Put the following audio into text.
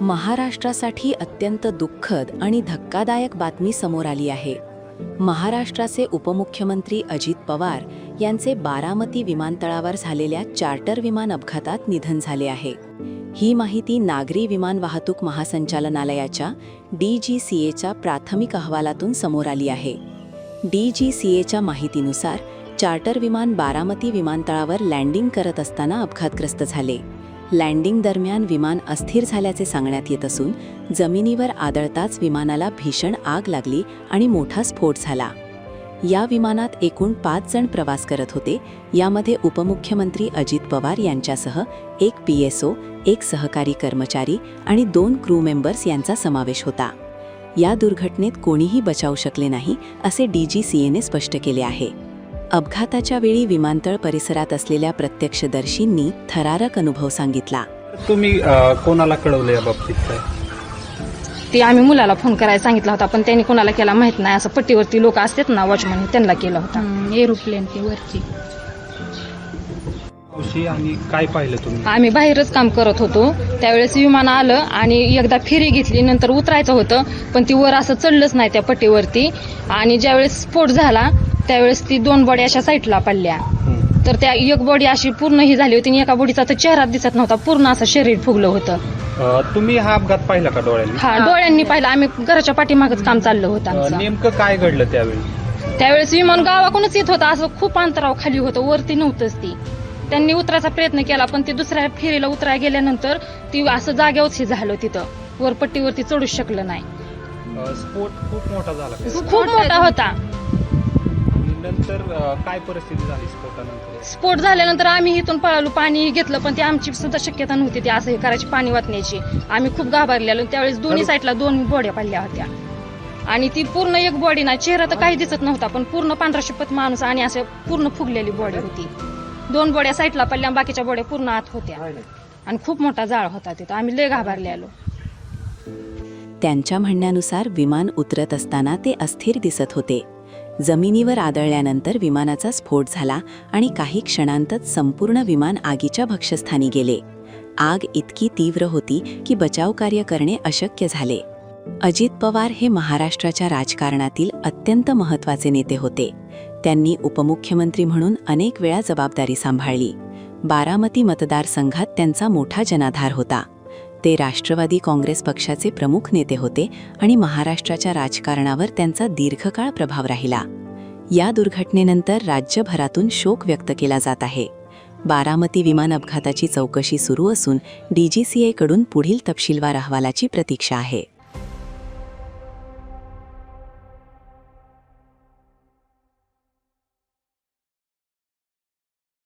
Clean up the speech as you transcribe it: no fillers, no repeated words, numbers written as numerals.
महाराष्ट्रासाठी अत्यंत दुःखद आणि धक्कादायक बातमी समोर आली आहे. महाराष्ट्राचे उपमुख्यमंत्री अजित पवार यांचे बारामती विमानतळावर झालेल्या चार्टर विमान अपघातात निधन झाले आहे. ही माहिती नागरी विमान वाहतूक महासंचालनालयाच्या DGCAच्या प्राथमिक अहवालातून समोर आली आहे. DGCAच्या माहितीनुसार चार्टर विमान बारामती विमानतळावर लँडिंग करत असताना अपघातग्रस्त झाले. लँडिंग दरम्यान विमान अस्थिर झाल्याचे सांगण्यात येत असून जमिनीवर आदळताच विमानाला भीषण आग लागली आणि मोठा स्फोट झाला. या विमानात एकूण 5 जण प्रवास करत होते. यामध्ये उपमुख्यमंत्री अजित पवार यांच्यासह एक PSO, एक सहकारी कर्मचारी आणि 2 क्रू मेंबर्स यांचा समावेश होता. या दुर्घटनेत कोणीही बचावू शकले नाही असे DGCAने स्पष्ट केले आहे. अपघाताच्या वेळी विमानतळ परिसरात असलेल्या प्रत्यक्षदर्शींनी थरारक अनुभव सांगितला. तुम्ही कोणाला कळवलं या बाबतीत काय? ते आम्ही मुलाला फोन करायला सांगितला होता, पण त्यांनी कोणाला केला माहित नाही. असं पट्टीवरती लोक असतात ना, वॉचमन, त्यांना केला होता. एरोप्लेन ती वरची. आणि काय पाहिलं तुम्ही? आम्ही बाहेरच काम करत होतो, त्यावेळेस विमान आलं आणि एकदा फेरी घेतली, नंतर उतरायचं होतं, पण ती वर असं चढलंच नाही त्या पट्टीवरती. आणि ज्यावेळेस स्फोट झाला त्यावेळेस ती 2 बॉडी अशा साईडला पडल्या. तर त्या एक बॉडी अशी पूर्ण ही झाली होती आणि एका बॉडीचा तर चेहरा दिसत नव्हता, पूर्ण असं शरीर फुगलं होतं. तुम्ही हा अपघात पाहिला का डोळ्यांनी? हा, डोळ्यांनी पाहिला. आम्ही घराच्या पाठीमागच काम चाललं होतं आमचं. नेमकं काय घडलं त्यावेळी? त्यावेळेस विमान गावाकडूनच येत होतं, असं खूप अंतरावर खाली होतं, वरती नव्हतंच ती. त्यांनी उतरायचा प्रयत्न केला, पण ते दुसऱ्या फेरीला उतरायला गेल्यानंतर ती असं जागेवरच हे झालं, तिथं वरपट्टीवरती चढूच शकलं नाही. स्फोट खूप मोठा झाला का? खूप मोठा होता. नंतर काय परिस्थिती झाली स्फोटानंतर? स्फोट झाल्यानंतर आम्ही इथून पळालो, पाणी घेतलं, पण ती आमची सुद्धा शक्यता नव्हती ते असं हे करायची, पाणी वाटण्याची. आम्ही खूप घाबरलेलो. त्यावेळेस दोन्ही साईडला 2 बॉड्या पडल्या होत्या आणि ती पूर्ण एक बॉडी ना, चेहरा तर काही दिसत नव्हता, पण पूर्ण पांढरा शपथ माणूस आणि असं पूर्ण फुगलेली बॉडी होती. 2 बॉड्या साईडला पडल्या, बाकीच्या बॉड्या पूर्ण आत होत्या आणि खूप मोठा जाळ होता तिथं. आम्ही लय घाबरलेलो. त्यांच्या म्हणण्यानुसार विमान उतरत असताना ते अस्थिर दिसत होते. जमिनीवर आदळल्यानंतर विमानाचा स्फोट झाला आणि काही क्षणांतच संपूर्ण विमान आगीच्या भक्ष्यस्थानी गेले. आग इतकी तीव्र होती की बचाव कार्य करणे अशक्य झाले. अजित पवार हे महाराष्ट्राच्या राजकारणातील अत्यंत महत्त्वाचे नेते होते. त्यांनी उपमुख्यमंत्री म्हणून अनेक वेळा जबाबदारी सांभाळली. बारामती मतदारसंघात त्यांचा मोठा जनाधार होता. ते राष्ट्रवादी काँग्रेस पक्षाचे प्रमुख नेते होते आणि महाराष्ट्राच्या राजकारणावर त्यांचा दीर्घकाळ प्रभाव राहिला. या दुर्घटनेनंतर राज्यभरातून शोक व्यक्त केला जात आहे. बारामती विमान अपघाताची चौकशी सुरू असून DGCA कडून पुढील तपशीलवार अहवालाची प्रतीक्षा आहे.